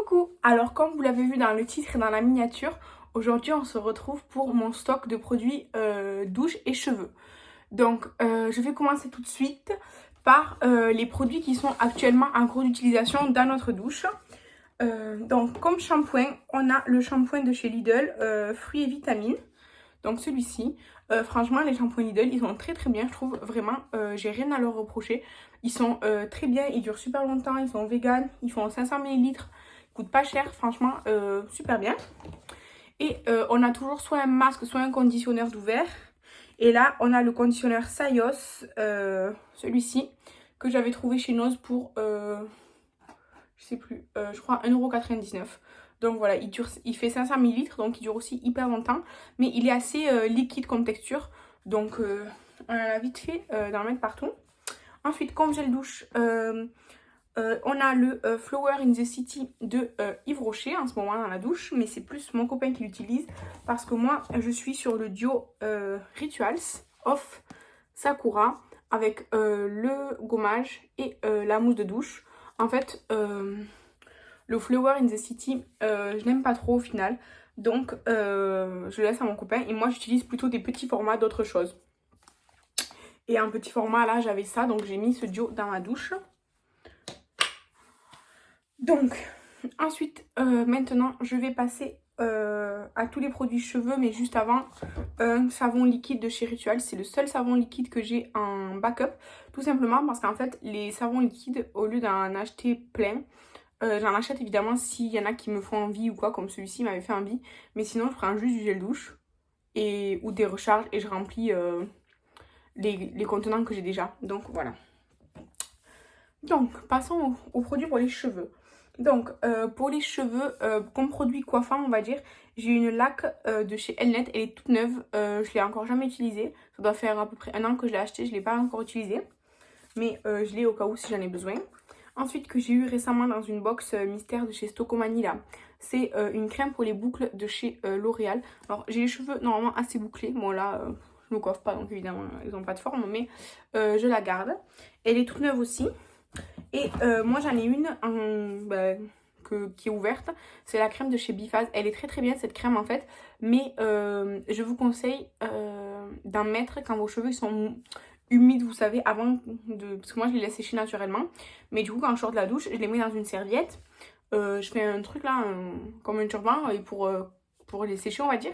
Coucou! Alors comme vous l'avez vu dans le titre et dans la miniature, aujourd'hui on se retrouve pour mon stock de produits douche et cheveux. Donc je vais commencer tout de suite par les produits qui sont actuellement en cours d'utilisation dans notre douche. Donc comme shampoing, on a le shampoing de chez Lidl, fruits et vitamines. Donc celui-ci, franchement les shampoings Lidl ils sont très bien, je trouve vraiment, j'ai rien à leur reprocher. Ils sont très bien, ils durent super longtemps, ils sont vegan, ils font 500 ml, ils coûtent pas cher, franchement super bien. Et on a toujours soit un masque, soit un conditionneur d'ouvert. Et là on a le conditionneur Sayos, celui-ci, que j'avais trouvé chez Noz pour, je sais plus, je crois 1,99 €. Donc voilà, il fait 500 ml, donc il dure aussi hyper longtemps. Mais il est assez liquide comme texture. Donc on a vite fait d'en mettre partout. Ensuite, comme gel douche, on a le Flower in the City de Yves Rocher en ce moment dans la douche. Mais c'est plus mon copain qui l'utilise. Parce que moi, je suis sur le duo Rituals of Sakura. Avec le gommage et la mousse de douche. En fait, le Flower in the City, je n'aime pas trop au final. Donc, je le laisse à mon copain. Et moi, j'utilise plutôt des petits formats d'autres choses. Et un petit format, là, j'avais ça. Donc, j'ai mis ce duo dans ma douche. Donc, ensuite, maintenant, je vais passer à tous les produits cheveux. Mais juste avant, un savon liquide de chez Ritual. C'est le seul savon liquide que j'ai en backup. Tout simplement parce qu'en fait, les savons liquides, au lieu d'en acheter plein, j'en achète évidemment s'il y en a qui me font envie ou quoi, comme celui-ci m'avait fait envie. Mais sinon, je prends juste du gel douche ou des recharges et je remplis les contenants que j'ai déjà. Donc voilà. Donc, passons aux produits pour les cheveux. Donc, pour les cheveux, comme produit coiffant, on va dire, j'ai une laque de chez Elnet. Elle est toute neuve. Je ne l'ai encore jamais utilisée. Ça doit faire à peu près 1 an que je l'ai achetée. Je ne l'ai pas encore utilisée. Mais je l'ai au cas où si j'en ai besoin. Ensuite, que j'ai eu récemment dans une box mystère de chez Stocomanie là, c'est une crème pour les boucles de chez L'Oréal. Alors, j'ai les cheveux normalement assez bouclés. Bon, là, je me coiffe pas, donc évidemment, ils n'ont pas de forme, mais je la garde. Elle est toute neuve aussi. Et moi, j'en ai une qui est ouverte. C'est la crème de chez Bifaz. Elle est très bien, cette crème, en fait. Mais je vous conseille d'en mettre quand vos cheveux sont humides, vous savez, avant de... Parce que moi, je les laisse sécher naturellement. Mais du coup, quand je sors de la douche, je les mets dans une serviette. Je fais un truc là, comme un turban, pour les sécher, on va dire.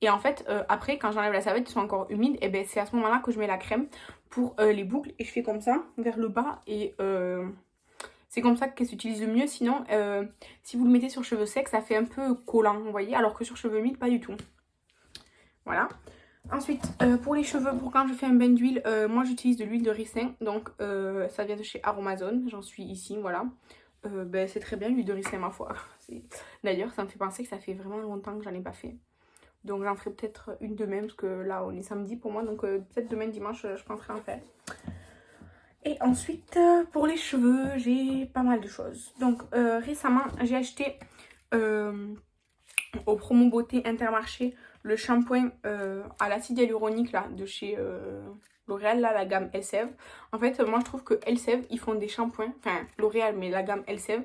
Et en fait, après, quand j'enlève la serviette, ils sont encore humides. Et ben c'est à ce moment-là que je mets la crème pour les boucles. Et je fais comme ça, vers le bas. Et c'est comme ça qu'elle s'utilise le mieux. Sinon, si vous le mettez sur cheveux secs, ça fait un peu collant, vous voyez. Alors que sur cheveux humides, pas du tout. Voilà. Ensuite, pour les cheveux, pour quand je fais un bain d'huile, moi j'utilise de l'huile de ricin. Donc ça vient de chez Aromazone. J'en suis ici, voilà. C'est très bien l'huile de ricin, ma foi. D'ailleurs, ça me fait penser que ça fait vraiment longtemps que j'en ai pas fait. Donc j'en ferai peut-être une demain, parce que là on est samedi pour moi. Donc peut-être demain dimanche, je penserai en faire. Et ensuite, pour les cheveux, j'ai pas mal de choses. Donc récemment, j'ai acheté au promo beauté Intermarché le shampoing à l'acide hyaluronique là, de chez L'Oréal, là, la gamme Elseve. En fait, moi je trouve que Elseve, ils font des shampoings, enfin L'Oréal, mais la gamme Elseve,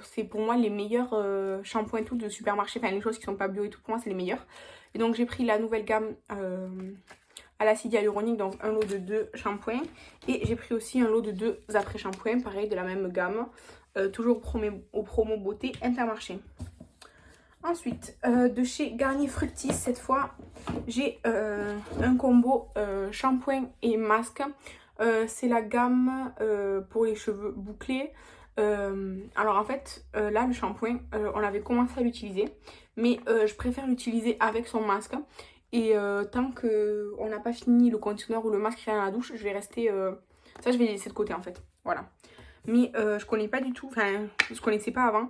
c'est pour moi les meilleurs shampoings et tout de supermarché. Enfin, les choses qui sont pas bio et tout, pour moi c'est les meilleurs. Et donc j'ai pris la nouvelle gamme à l'acide hyaluronique, donc un lot de 2 shampoings. Et j'ai pris aussi un lot de 2 après-shampoings, pareil, de la même gamme. Toujours au promo beauté Intermarché. Ensuite, de chez Garnier Fructis, cette fois, j'ai un combo shampoing et masque. C'est la gamme pour les cheveux bouclés. Alors en fait, là, le shampoing, on avait commencé à l'utiliser. Mais je préfère l'utiliser avec son masque. Et tant qu'on n'a pas fini le conditionner ou le masque dans la douche, je vais rester... ça, je vais laisser de côté en fait. Voilà. Mais je connais pas du tout, enfin, je connaissais pas avant.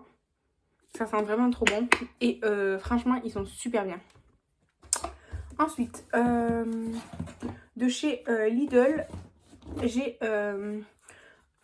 Ça sent vraiment trop bon. Et franchement, ils sont super bien. Ensuite, de chez Lidl, j'ai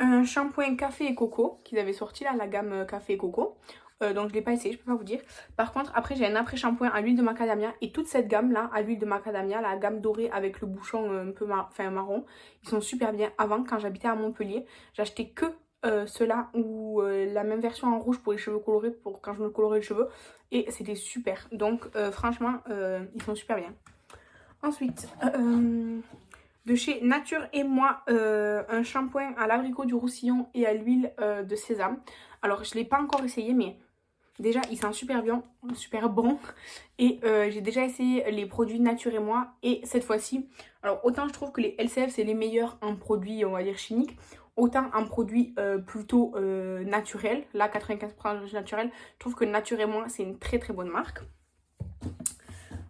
un shampoing café et coco qu'ils avaient sorti là, la gamme café et coco. Donc je ne l'ai pas essayé, je peux pas vous dire. Par contre, après j'ai un après-shampoing à l'huile de macadamia. Et toute cette gamme là, à l'huile de macadamia, la gamme dorée avec le bouchon un peu marron, ils sont super bien. Avant, quand j'habitais à Montpellier, j'achetais que ceux-là ou la même version en rouge pour les cheveux colorés pour quand je me colorais les cheveux. Et c'était super. Donc franchement, ils sont super bien. Ensuite, de chez Nature et Moi, un shampoing à l'abricot du roussillon et à l'huile de sésame. Alors je ne l'ai pas encore essayé mais déjà il sent super bien, super bon. Et j'ai déjà essayé les produits Nature et Moi. Et cette fois-ci, alors autant je trouve que les LCF c'est les meilleurs en produits on va dire chimiques, autant en produits plutôt naturels, là 95% naturel, je trouve que Nature et Moi c'est une très très bonne marque.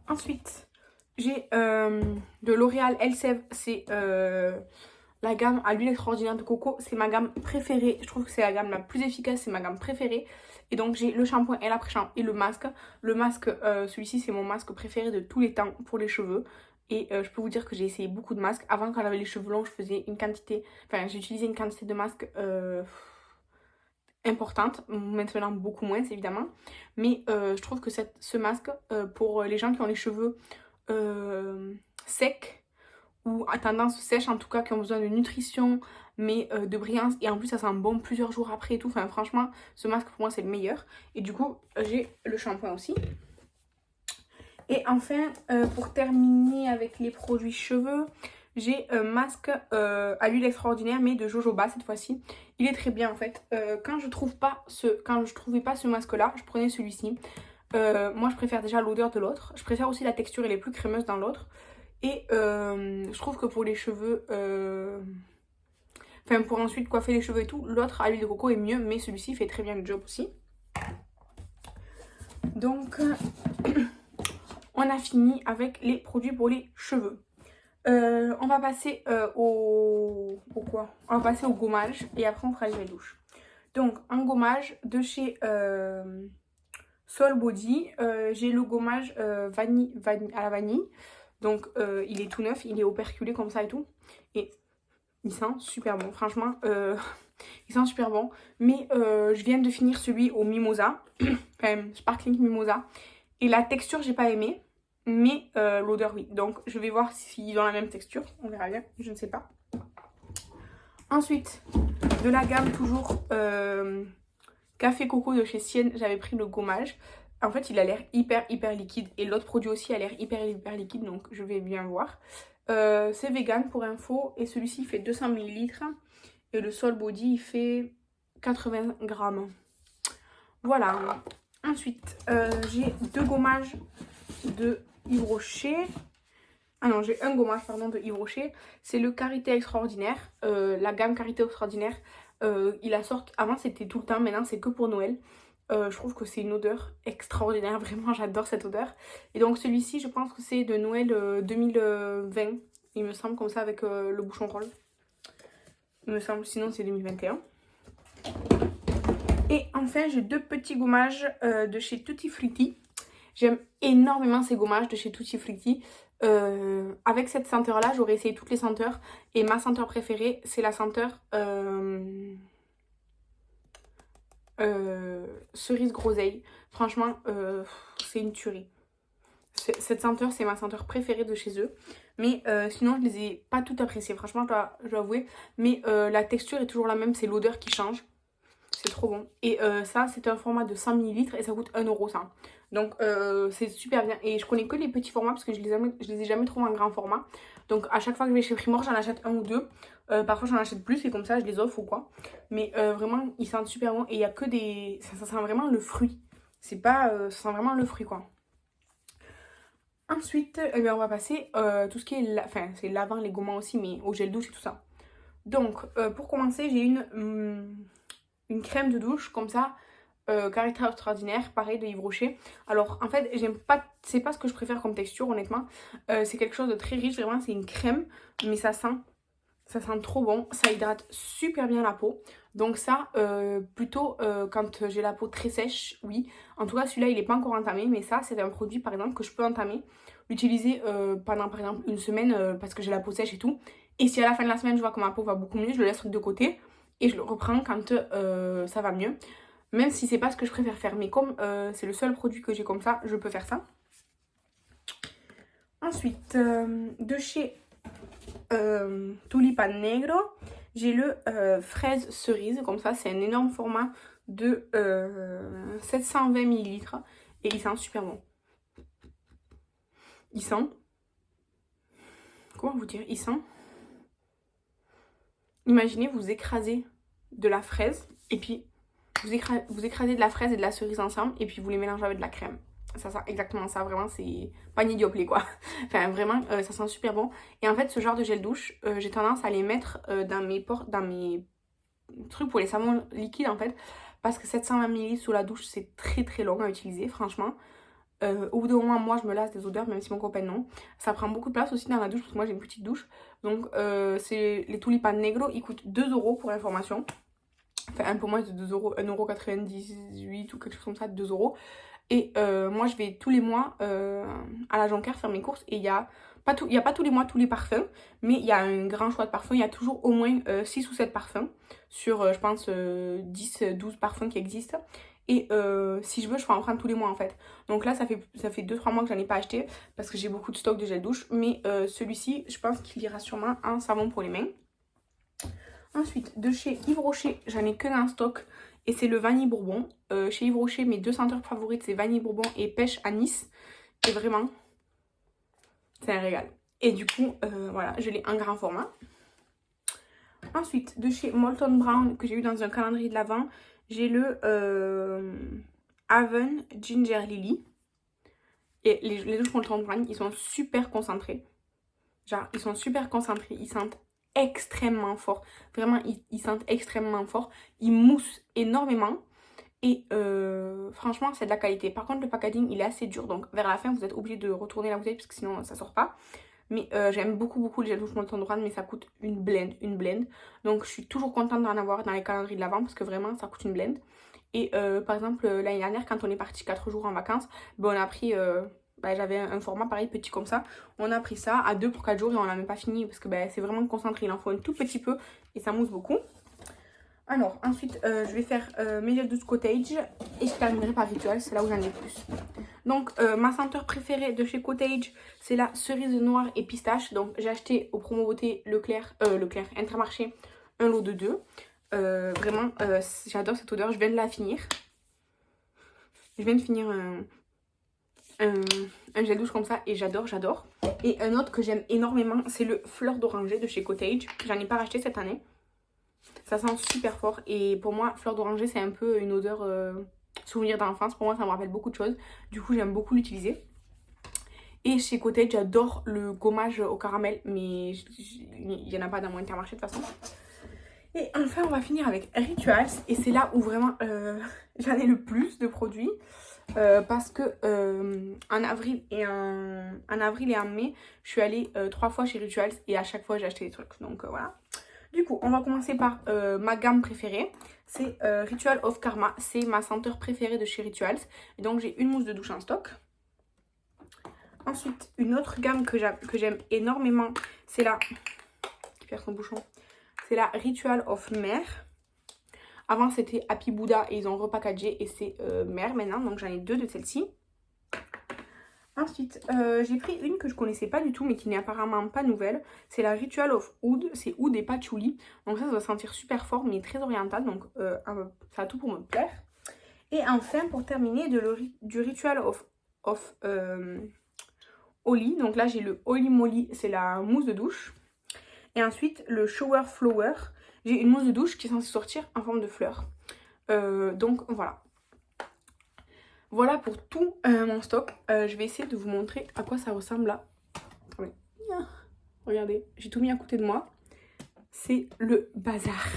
Ensuite, j'ai de L'Oréal Elseve, c'est la gamme à l'huile extraordinaire de coco. C'est ma gamme préférée, je trouve que c'est la gamme la plus efficace, c'est ma gamme préférée. Et donc j'ai le shampoing et l'après-shampoing et le masque. Le masque, celui-ci c'est mon masque préféré de tous les temps pour les cheveux. Et je peux vous dire que j'ai essayé beaucoup de masques. Avant quand j'avais les cheveux longs, je faisais une quantité, enfin j'utilisais une quantité de masques importante, maintenant beaucoup moins évidemment, mais je trouve que ce masque pour les gens qui ont les cheveux secs ou à tendance sèche en tout cas, qui ont besoin de nutrition mais de brillance, et en plus ça sent bon plusieurs jours après et tout, enfin franchement ce masque pour moi c'est le meilleur. Et du coup j'ai le shampoing aussi. Et enfin pour terminer avec les produits cheveux, j'ai un masque à l'huile extraordinaire mais de jojoba cette fois-ci. Il est très bien en fait. Quand je trouvais pas ce masque là, je prenais celui-ci. Moi je préfère déjà l'odeur de l'autre. Je préfère aussi la texture, elle est plus crémeuse dans l'autre. Et je trouve que pour les cheveux, enfin pour ensuite coiffer les cheveux et tout, l'autre à l'huile de coco est mieux, mais celui-ci fait très bien le job aussi. Donc on a fini avec les produits pour les cheveux. On va passer au quoi? On va passer au gommage et après on fera les douches. Donc un gommage de chez Soul Body. J'ai le gommage vanille à la vanille. Donc il est tout neuf, il est operculé comme ça et tout. Et il sent super bon, franchement. Il sent super bon. Mais je viens de finir celui au mimosa. Enfin, sparkling mimosa. Et la texture, j'ai pas aimé. Mais l'odeur, oui. Donc je vais voir s'ils ont la même texture. On verra bien, je ne sais pas. Ensuite, de la gamme toujours Café Coco de chez Sienne, j'avais pris le gommage. En fait, il a l'air hyper liquide. Et l'autre produit aussi a l'air hyper liquide. Donc, je vais bien voir. C'est vegan pour info. Et celui-ci, il fait 200 ml. Et le Soul Body, il fait 80 grammes. Voilà. Ensuite, j'ai deux gommages de Yves Rocher. Ah non, j'ai un gommage, pardon, de Yves Rocher. C'est le Karité Extraordinaire. La gamme Karité Extraordinaire. Il la sort. Avant, c'était tout le temps. Maintenant, c'est que pour Noël. Je trouve que c'est une odeur extraordinaire, vraiment j'adore cette odeur. Et donc celui-ci je pense que c'est de Noël 2020, il me semble, comme ça, avec le bouchon rôle. Il me semble, sinon c'est 2021. Et enfin j'ai deux petits gommages de chez Tutti Frutti. J'aime énormément ces gommages de chez Tutti Frutti. Avec cette senteur là j'aurais essayé toutes les senteurs. Et ma senteur préférée c'est la senteur cerise groseille. Franchement c'est une tuerie. Cette senteur c'est ma senteur préférée de chez eux. Mais sinon je les ai pas toutes appréciées, franchement je dois avouer. Mais la texture est toujours la même, c'est l'odeur qui change. C'est trop bon. Et ça c'est un format de 100 ml et ça coûte 1 € ça. Donc c'est super bien. Et je connais que les petits formats parce que je les ai jamais trouvés en grand format. Donc à chaque fois que je vais chez Primor j'en achète un ou deux. Parfois j'en achète plus et comme ça je les offre ou quoi. Mais vraiment ils sentent super bon. Et il y a que des... Ça sent vraiment le fruit. C'est pas... ça sent vraiment le fruit quoi. Ensuite eh bien, on va passer tout ce qui est... Enfin c'est lavant, les gommants aussi, mais au gel douche et tout ça. Donc pour commencer j'ai une crème de douche comme ça. Karité Extraordinaire, pareil de Yves Rocher. Alors en fait j'aime pas, c'est pas ce que je préfère comme texture honnêtement. C'est quelque chose de très riche, vraiment c'est une crème. Mais ça sent trop bon, ça hydrate super bien la peau. Donc ça plutôt quand j'ai la peau très sèche, oui. En tout cas celui-là il est pas encore entamé, mais ça c'est un produit par exemple que je peux entamer, l'utiliser pendant par exemple une semaine parce que j'ai la peau sèche et tout. Et si à la fin de la semaine je vois que ma peau va beaucoup mieux, je le laisse de côté et je le reprends quand ça va mieux. Même si c'est pas ce que je préfère faire. Mais comme c'est le seul produit que j'ai comme ça, je peux faire ça. Ensuite, de chez Tulipan Negro, J'ai le fraise cerise, comme ça, c'est un énorme format de 720 ml et il sent super bon. Il sent... Comment vous dire? Il sent... Imaginez, vous écrasez de la fraise et puis vous écrasez de la fraise et de la cerise ensemble et puis vous les mélangez avec de la crème. Ça sent exactement ça, vraiment, c'est pas ni dioplet quoi. Enfin, vraiment, ça sent super bon. Et en fait, ce genre de gel douche, j'ai tendance à les mettre dans mes trucs pour les savons liquides en fait. Parce que 720 ml sous la douche, c'est très très long à utiliser, franchement. Au bout d'un moment, moi je me lasse des odeurs, même si mon copain non. Ça prend beaucoup de place aussi dans la douche parce que moi j'ai une petite douche. Donc, c'est les Tulipan Negro, ils coûtent 2 € pour l'information. Enfin, un peu moins de 2 €, 1,98 € ou quelque chose comme ça, 2 €. Et moi, je vais tous les mois à la Jonquière faire mes courses. Et il n'y a pas tous les mois tous les parfums, mais il y a un grand choix de parfums. Il y a toujours au moins 6 ou 7 parfums sur, je pense, 10-12 parfums qui existent. Et si je veux, je peux en prendre tous les mois en fait. Donc là, ça fait 2-3 mois que j'en ai pas acheté parce que j'ai beaucoup de stock de gel douche. Mais celui-ci, je pense qu'il ira sûrement un savon pour les mains. Ensuite, de chez Yves Rocher, j'en ai qu'un en stock et c'est le vanille bourbon. Chez Yves Rocher, mes 2 senteurs favorites, c'est vanille bourbon et pêche anis. Et vraiment, c'est un régal. Et du coup, voilà, je l'ai en grand format. Ensuite, de chez Molton Brown, que j'ai eu dans un calendrier de l'Avent, j'ai le Haven Ginger Lily. Et les douches Molton Brown, ils sont super concentrés. Genre, ils sont super concentrés, ils sentent extrêmement fort. Vraiment, ils sentent extrêmement fort. Ils moussent énormément. Et franchement, c'est de la qualité. Par contre, le packaging, il est assez dur. Donc, vers la fin, vous êtes obligé de retourner la bouteille parce que sinon, ça sort pas. Mais j'aime beaucoup, beaucoup les gel douche Molton Brown. Mais ça coûte une blende. Donc, je suis toujours contente d'en avoir dans les calendriers de l'Avent parce que vraiment, ça coûte une blende. Et par exemple, l'année dernière, quand on est parti 4 jours en vacances, ben, on a pris... j'avais un format pareil petit comme ça. On a pris ça à 2 pour 4 jours et on l'a même pas fini parce que c'est vraiment concentré. Il en faut un tout petit peu et ça mousse beaucoup. Alors ensuite je vais faire mes gels douche Cottage et je terminerai par Ritual, c'est là où j'en ai le plus. Donc ma senteur préférée de chez Cottage, c'est la cerise noire et pistache. Donc j'ai acheté au promo beauté Leclerc Intermarché un lot de 2. Vraiment j'adore cette odeur, je viens de la finir. Je viens de finir un gel douche comme ça et j'adore. Et un autre que j'aime énormément, c'est le fleur d'oranger de chez Cottage. J'en ai pas racheté cette année. Ça sent super fort et pour moi, fleur d'oranger, c'est un peu une odeur souvenir d'enfance. Pour moi, ça me rappelle beaucoup de choses. Du coup, j'aime beaucoup l'utiliser. Et chez Cottage, j'adore le gommage au caramel, mais il n'y en a pas dans mon Intermarché de toute façon. Et enfin, on va finir avec Rituals. Et c'est là où vraiment j'en ai le plus de produits. Parce que en avril et en mai, je suis allée 3 fois chez Rituals et à chaque fois, j'ai acheté des trucs. Donc voilà. Du coup, on va commencer par ma gamme préférée. C'est Ritual of Karma. C'est ma senteur préférée de chez Rituals. Et donc, j'ai une mousse de douche en stock. Ensuite, une autre gamme que j'aime énormément, c'est la... qui perd son bouchon. C'est la Ritual of Mer. Avant, c'était Happy Buddha et ils ont repackagé et c'est Mer maintenant. Donc, j'en ai 2 de celle-ci. Ensuite, j'ai pris une que je connaissais pas du tout, mais qui n'est apparemment pas nouvelle. C'est la Ritual of Oud. C'est oud et patchouli. Donc ça doit sentir super fort, mais très oriental. Donc ça a tout pour me plaire. Et enfin, pour terminer, du Ritual of Oli. Donc là, j'ai le Oli Moly. C'est la mousse de douche. Et ensuite, le Shower Flower. J'ai une mousse de douche qui est censée sortir en forme de fleur. Donc voilà. Voilà pour tout mon stock. Je vais essayer de vous montrer à quoi ça ressemble là. Attendez. Regardez, j'ai tout mis à côté de moi. C'est le bazar.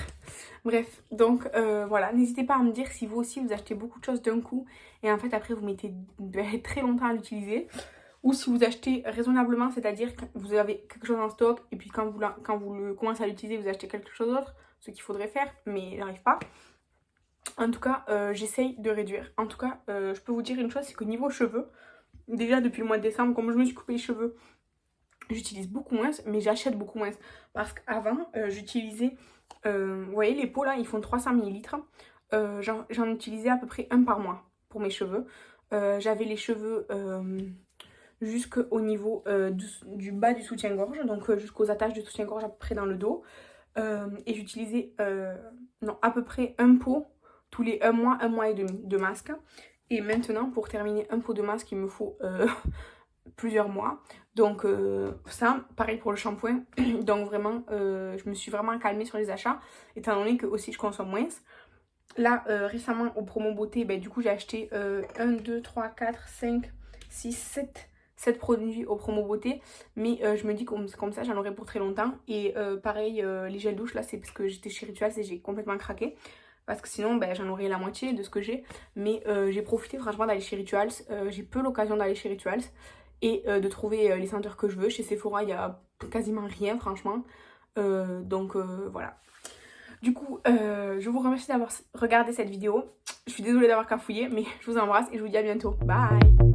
Bref, donc voilà. N'hésitez pas à me dire si vous aussi vous achetez beaucoup de choses d'un coup et en fait après vous mettez très longtemps à l'utiliser. Ou si vous achetez raisonnablement, c'est-à-dire que vous avez quelque chose en stock et puis quand vous le commencez à l'utiliser, vous achetez quelque chose d'autre. Ce qu'il faudrait faire, mais j'arrive pas. En tout cas, j'essaye de réduire. En tout cas, je peux vous dire une chose, c'est que niveau cheveux, déjà depuis le mois de décembre, comme je me suis coupé les cheveux, j'utilise beaucoup moins, mais j'achète beaucoup moins. Parce qu'avant, j'utilisais, vous voyez les pots là, ils font 300 ml. J'en utilisais à peu près un par mois pour mes cheveux. J'avais les cheveux jusqu'au niveau du bas du soutien-gorge, donc jusqu'aux attaches du soutien-gorge à peu près dans le dos. Et j'utilisais non, à peu près un pot tous les un mois et demi de masque. Et maintenant, pour terminer un pot de masque, il me faut plusieurs mois. Donc ça, pareil pour le shampoing. Donc vraiment, je me suis vraiment calmée sur les achats, étant donné que aussi je consomme moins. Là, récemment, au promo beauté, ben, du coup, j'ai acheté 1, 2, 3, 4, 5, 6, 7 produits au promo beauté. Mais je me dis comme ça, j'en aurai pour très longtemps. Et pareil, les gels douche, là, c'est parce que j'étais chez Rituals et j'ai complètement craqué. Parce que sinon, ben, j'en aurais la moitié de ce que j'ai. Mais j'ai profité franchement d'aller chez Rituals. J'ai peu l'occasion d'aller chez Rituals. Et de trouver les senteurs que je veux. Chez Sephora, il n'y a quasiment rien, franchement. Donc voilà. Du coup, je vous remercie d'avoir regardé cette vidéo. Je suis désolée d'avoir cafouillé, mais je vous embrasse et je vous dis à bientôt. Bye!